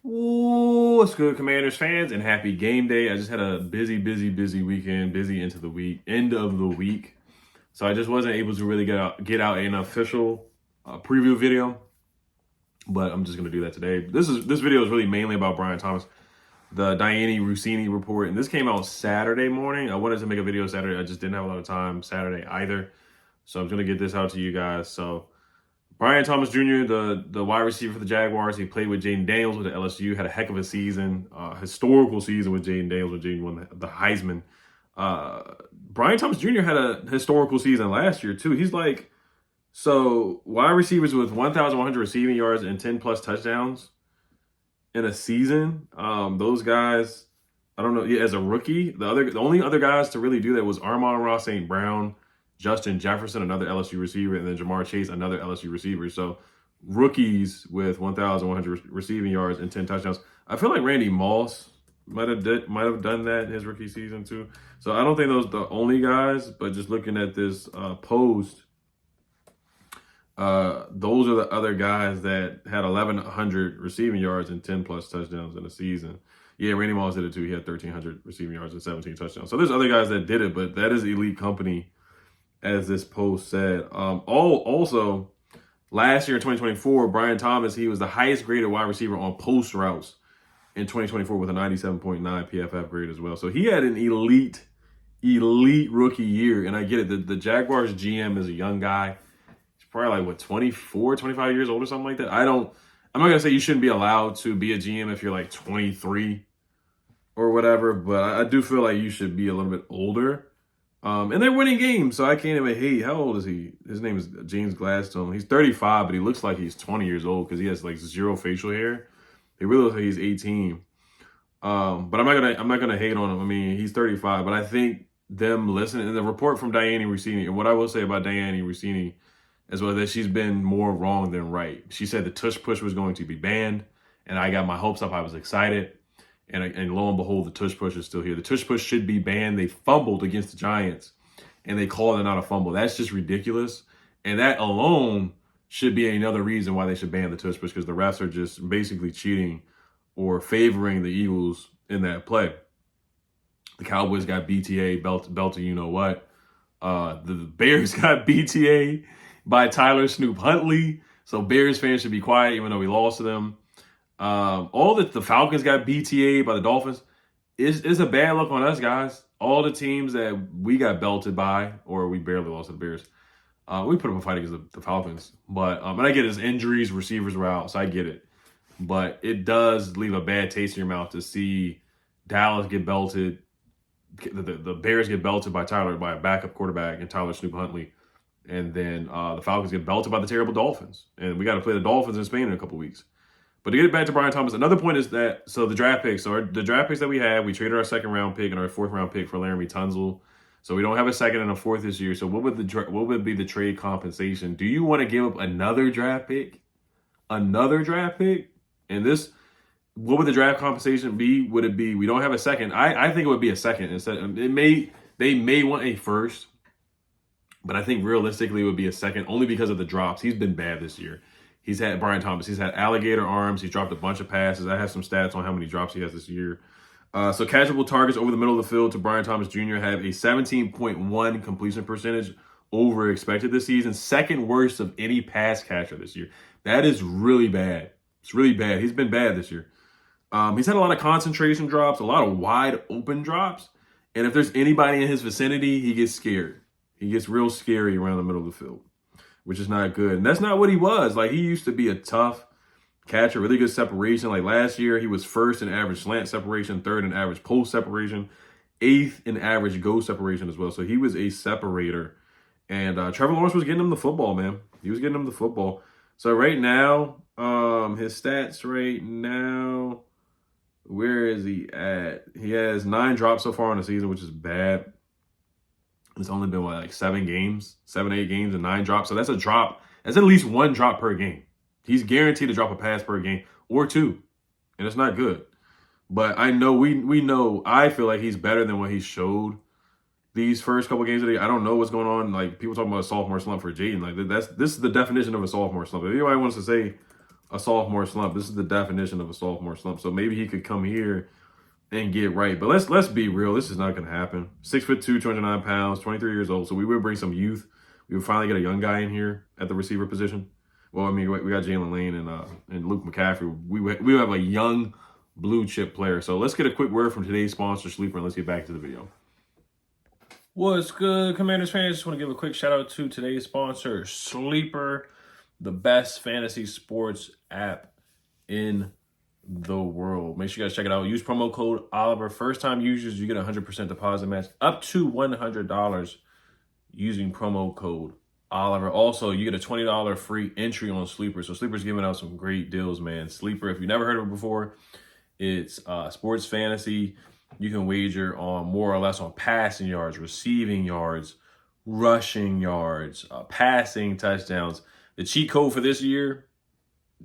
Ooh, what's good, Commanders fans, and happy game day. I just had a busy weekend, busy into the end of the week. So I just wasn't able to really get out an official preview video, but I'm just gonna do that today. This video is really mainly about Brian Thomas, the Diane Rossini report, and this came out Saturday morning. I wanted to make a video Saturday, I just didn't have a lot of time Saturday either, so I'm gonna get this out to you guys. So Brian Thomas Jr., the wide receiver for the Jaguars, he played with Jaden Daniels with the LSU, had a heck of a season, historical season with Jaden Daniels when Jaden won the Heisman. Brian Thomas Jr. had a historical season last year, too. He's like, so wide receivers with 1,100 receiving yards and 10 plus touchdowns in a season. Those guys, I don't know, yeah, as a rookie, the only other guys to really do that was Amon-Ra St. Brown, Justin Jefferson, another LSU receiver, and then Jamar Chase, another LSU receiver. So rookies with 1,100 receiving yards and 10 touchdowns. I feel like Randy Moss might have done that in his rookie season too. So I don't think those are the only guys, but just looking at this post, those are the other guys that had 1,100 receiving yards and 10 plus touchdowns in a season. Yeah, Randy Moss did it too. He had 1,300 receiving yards and 17 touchdowns. So there's other guys that did it, but that is elite company, as this post said. Also, last year in 2024, Brian Thomas, he was the highest graded wide receiver on post routes in 2024 with a 97.9 PFF grade as well. So he had an elite rookie year. And I get it. The Jaguars GM is a young guy. He's probably like, 24, 25 years old or something like that. I'm not going to say you shouldn't be allowed to be a GM if you're like 23 or whatever, but I do feel like you should be a little bit older. And they're winning games, so I can't even hate. How old is he? His name is James Gladstone. He's 35, but he looks like he's 20 years old because he has like zero facial hair. He really looks like he's 18. But I'm not gonna hate on him. I mean, he's 35, but I think them listening, and the report from Diane Rossini, and what I will say about Diane Rossini as well, that she's been more wrong than right. She said the tush push was going to be banned, and I got my hopes up. I was excited. And lo and behold, the tush push is still here. The tush push should be banned. They fumbled against the Giants, and they called it not a fumble. That's just ridiculous. And that alone should be another reason why they should ban the tush push, because the refs are just basically cheating or favoring the Eagles in that play. The Cowboys got BTA, belt you know what. The Bears got BTA by Tyler Snoop Huntley. So Bears fans should be quiet, even though we lost to them. All that the Falcons got BTA by the Dolphins is a bad look on us, guys. All the teams that we got belted by, or we barely lost to the Bears, we put up a fight against the Falcons. But and I get his injuries, receivers were out, so I get it. But it does leave a bad taste in your mouth to see Dallas get belted, the Bears get belted by a backup quarterback and Tyler Snoop Huntley, and then the Falcons get belted by the terrible Dolphins. And we got to play the Dolphins in Spain in a couple weeks. But to get it back to Brian Thomas, another point is that, so the draft picks, the draft picks that we had, we traded our second round pick and our fourth round pick for Laramie Tunsil. So we don't have a second and a fourth this year. So what would be the trade compensation? Do you want to give up another draft pick? Another draft pick? And what would the draft compensation be? Would it be, we don't have a second? I think it would be a second instead. They may want a first, but I think realistically it would be a second, only because of the drops. He's been bad this year. Brian Thomas, he's had alligator arms. He's dropped a bunch of passes. I have some stats on how many drops he has this year. So catchable targets over the middle of the field to Brian Thomas Jr. have a 17.1 completion percentage over expected this season. Second worst of any pass catcher this year. That is really bad. It's really bad. He's been bad this year. He's had a lot of concentration drops, a lot of wide open drops. And if there's anybody in his vicinity, he gets scared. He gets real scary around the middle of the field, which is not good. And that's not what he was. Like, he used to be a tough catcher, really good separation. Like last year, he was first in average slant separation, third in average post separation, eighth in average go separation as well. So he was a separator. And Trevor Lawrence was getting him the football, man. He was getting him the football. So right now, his stats right now, where is he at? He has 9 drops so far in the season, which is bad. It's only been, 7, 8 games, and 9 drops. So that's a drop. That's at least 1 drop per game. He's guaranteed to drop a pass per game or 2. And it's not good. But I know, I feel like he's better than what he showed these first couple games of the year. I don't know what's going on. Like, people talking about a sophomore slump for Jaden. Like, this is the definition of a sophomore slump. If anybody wants to say a sophomore slump. This is the definition of a sophomore slump. So maybe he could come here and get right. But let's be real. This is not going to happen. 6'2", 209 pounds, 23 years old. So we would bring some youth. We would finally get a young guy in here at the receiver position. Well, I mean, we got Jalen Lane and Luke McCaffrey. We have a young blue chip player. So let's get a quick word from today's sponsor, Sleeper, and let's get back to the video. What's good, Commanders fans? Just want to give a quick shout out to today's sponsor, Sleeper, the best fantasy sports app in the world. Make sure you guys check it out. Use promo code Oliver. First time users, you get a 100% deposit match up to $100 using promo code Oliver. Also, you get a $20 free entry on Sleeper. So Sleeper's giving out some great deals, man. Sleeper, if you've never heard of it before, it's sports fantasy. You can wager on more or less on passing yards, receiving yards, rushing yards, passing touchdowns. The cheat code for this year,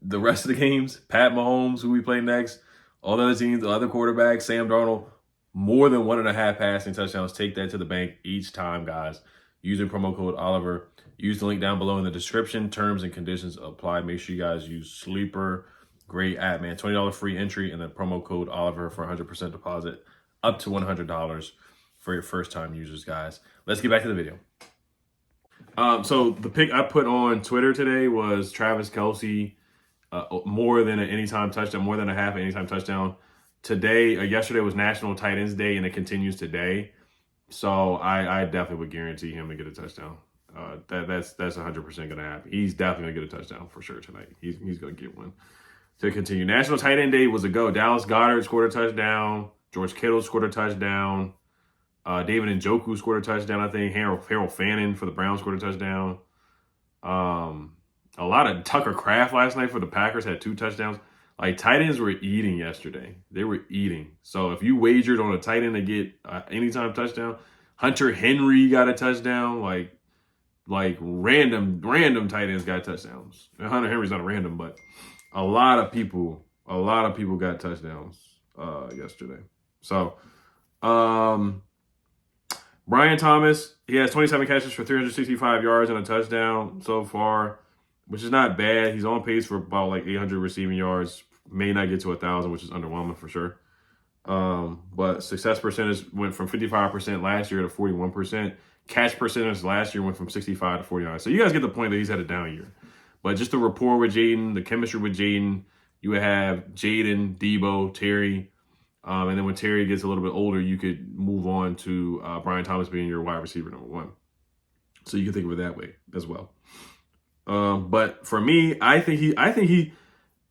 the rest of the games, Pat Mahomes, who we play next, all the other teams, the other quarterbacks, Sam Darnold, more than 1.5 passing touchdowns. Take that to the bank each time, guys. Using promo code Oliver. Use the link down below in the description. Terms and conditions apply. Make sure you guys use Sleeper. Great app, man. $20 free entry and then promo code Oliver for 100% deposit up to $100 for your first time users, guys. Let's get back to the video. So the pick I put on Twitter today was Travis Kelce, more than an anytime touchdown, more than a half an anytime touchdown. Today, yesterday was National Tight Ends Day, and it continues today. So I definitely would guarantee him to get a touchdown. That's 100% going to happen. He's definitely going to get a touchdown for sure tonight. He's going to get one to continue. National Tight End Day was a go. Dallas Goedert scored a touchdown. George Kittle scored a touchdown. David Njoku scored a touchdown, I think. Harold Fannin for the Browns scored a touchdown. A lot of Tucker Kraft last night for the Packers had 2 touchdowns. Like, tight ends were eating yesterday. They were eating. So if you wagered on a tight end to get anytime touchdown, Hunter Henry got a touchdown. Like random tight ends got touchdowns. And Hunter Henry's not a random, but a lot of people got touchdowns yesterday. So, Brian Thomas, he has 27 catches for 365 yards and a touchdown so far, which is not bad. He's on pace for about like 800 receiving yards. May not get to 1,000, which is underwhelming for sure. But success percentage went from 55% last year to 41%. Catch percentage last year went from 65 to 49. So you guys get the point that he's had a down year. But just the rapport with Jaden, the chemistry with Jaden, you would have Jaden, Debo, Terry. And then when Terry gets a little bit older, you could move on to Brian Thomas being your wide receiver number 1. So you can think of it that way as well. But for me, I think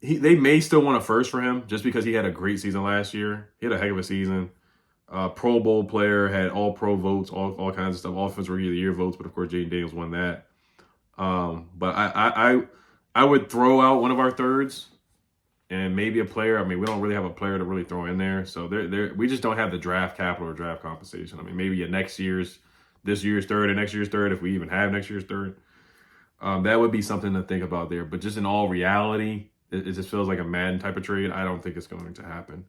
they may still want a first for him just because he had a great season last year. He had a heck of a season. Pro Bowl player, had all pro votes, all kinds of stuff, offensive rookie of the year votes, but of course Jaden Daniels won that. But I would throw out one of our thirds and maybe a player. I mean, we don't really have a player to really throw in there. So we just don't have the draft capital or draft compensation. I mean, maybe this year's third and next year's third, if we even have next year's third. That would be something to think about there. But just in all reality, it just feels like a Madden type of trade. I don't think it's going to happen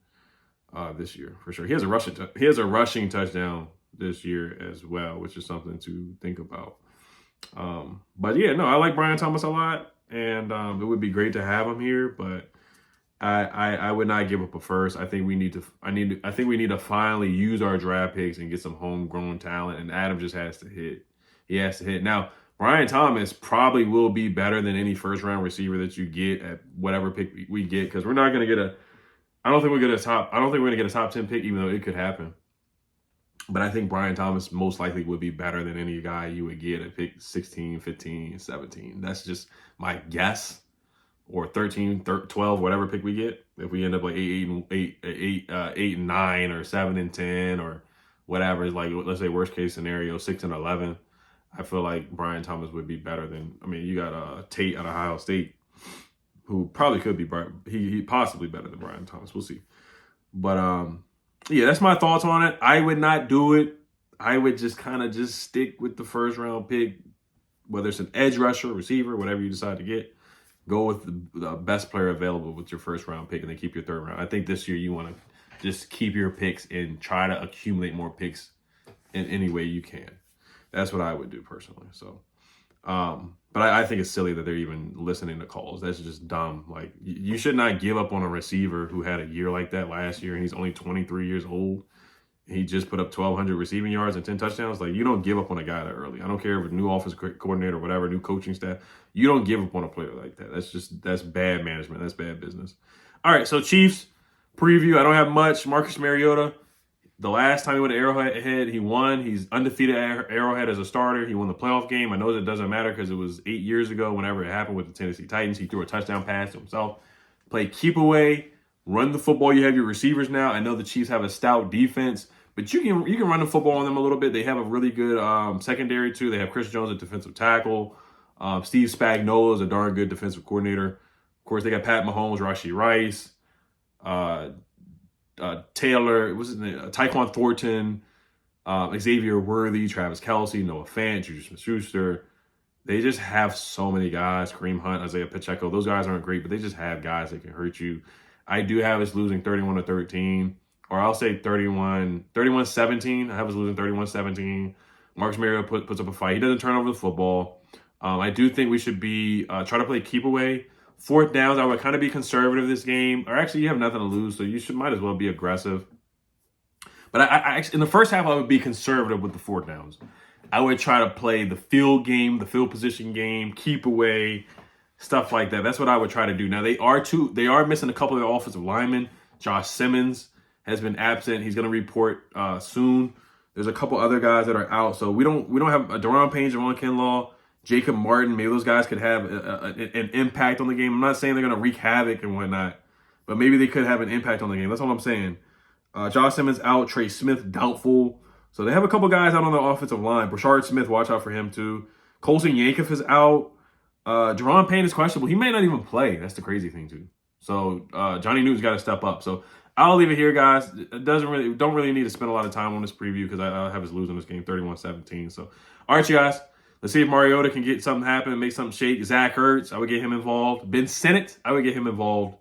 this year for sure. He has a rushing touchdown this year as well, which is something to think about. But yeah, no, I like Brian Thomas a lot, and it would be great to have him here. But I would not give up a first. I think we need to finally use our draft picks and get some homegrown talent. And Adam just has to hit. He has to hit now. Brian Thomas probably will be better than any first-round receiver that you get at whatever pick we get, because we're not going to get I don't think we're going to get a top 10 pick, even though it could happen. But I think Brian Thomas most likely would be better than any guy you would get at pick 16, 15, 17. That's just my guess. Or 13, 12, whatever pick we get. If we end up like 8 and 9, or 7 and 10, or whatever, is like, let's say worst case scenario, 6 and 11. I feel like Brian Thomas would be better than, I mean, you got Tate out of Ohio State, who probably could be, he possibly better than Brian Thomas. We'll see. But yeah, that's my thoughts on it. I would not do it. I would just kind of just stick with the first round pick, whether it's an edge rusher, receiver, whatever you decide to get. Go with the best player available with your first round pick, and then keep your third round. I think this year you want to just keep your picks and try to accumulate more picks in any way you can. That's what I would do personally. So, But I think it's silly that they're even listening to calls. That's just dumb. Like, you should not give up on a receiver who had a year like that last year, and he's only 23 years old. He just put up 1,200 receiving yards and 10 touchdowns. Like, you don't give up on a guy that early. I don't care if a new offensive coordinator or whatever, new coaching staff. You don't give up on a player like that. That's bad management. That's bad business. All right, so Chiefs preview. I don't have much. Marcus Mariota. The last time he went to Arrowhead, he won. He's undefeated at Arrowhead as a starter. He won the playoff game. I know that doesn't matter because it was 8 years ago whenever it happened with the Tennessee Titans. He threw a touchdown pass to himself. Play keep away, run the football. You have your receivers now. I know the Chiefs have a stout defense, but you can run the football on them a little bit. They have a really good secondary, too. They have Chris Jones at defensive tackle. Steve Spagnuolo is a darn good defensive coordinator. Of course, they got Pat Mahomes, Rashee Rice, Taylor, Tyquan Thornton, Xavier Worthy, Travis Kelce, Noah Fant, Juju Smith-Schuster. They just have so many guys. Kareem Hunt, Isaiah Pacheco. Those guys aren't great, but they just have guys that can hurt you. I do have us losing 31-13, or I'll say 31-17. I have us losing 31-17. Marcus Mariota puts up a fight. He doesn't turn over the football. I do think we should be try to play keep away. Fourth downs, I would kind of be conservative this game. Or actually, you have nothing to lose, so you might as well be aggressive. But I actually, in the first half, I would be conservative with the fourth downs. I would try to play the field game, the field position game, keep away, stuff like that. That's what I would try to do. Now, they are missing a couple of their offensive linemen. Josh Simmons has been absent. He's going to report soon. There's a couple other guys that are out. So we don't have a Daron Payne, Javon Kinlaw, Jacob Martin. Maybe those guys could have an impact on the game. I'm not saying they're going to wreak havoc and whatnot, but maybe they could have an impact on the game. That's all I'm saying. Josh Simmons out. Trey Smith doubtful. So they have a couple guys out on the offensive line. Brashard Smith, watch out for him too. Colson Yankiff is out. Daron Payne is questionable. He may not even play. That's the crazy thing too. So Johnny Newton's got to step up. So I'll leave it here, guys. It don't really need to spend a lot of time on this preview because I have us losing this game 31-17. So all right, you guys. Let's see if Mariota can get something happen, make something shake. Zach Ertz, I would get him involved. Ben Sinnott, I would get him involved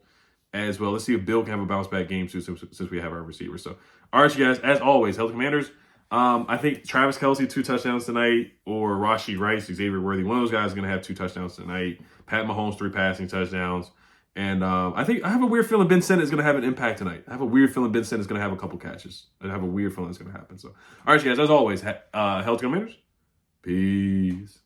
as well. Let's see if Bill can have a bounce back game too, since we have our receivers. So all right, you guys. As always, Health Commanders. I think Travis Kelce 2 touchdowns tonight, or Rashee Rice, Xavier Worthy. One of those guys is going to have 2 touchdowns tonight. Pat Mahomes 3 passing touchdowns. And I have a weird feeling Ben Sinnott is going to have an impact tonight. I have a weird feeling Ben Sinnott is going to have a couple catches. I have a weird feeling it's going to happen. So, all right, you guys, as always, Health Commanders. Peace.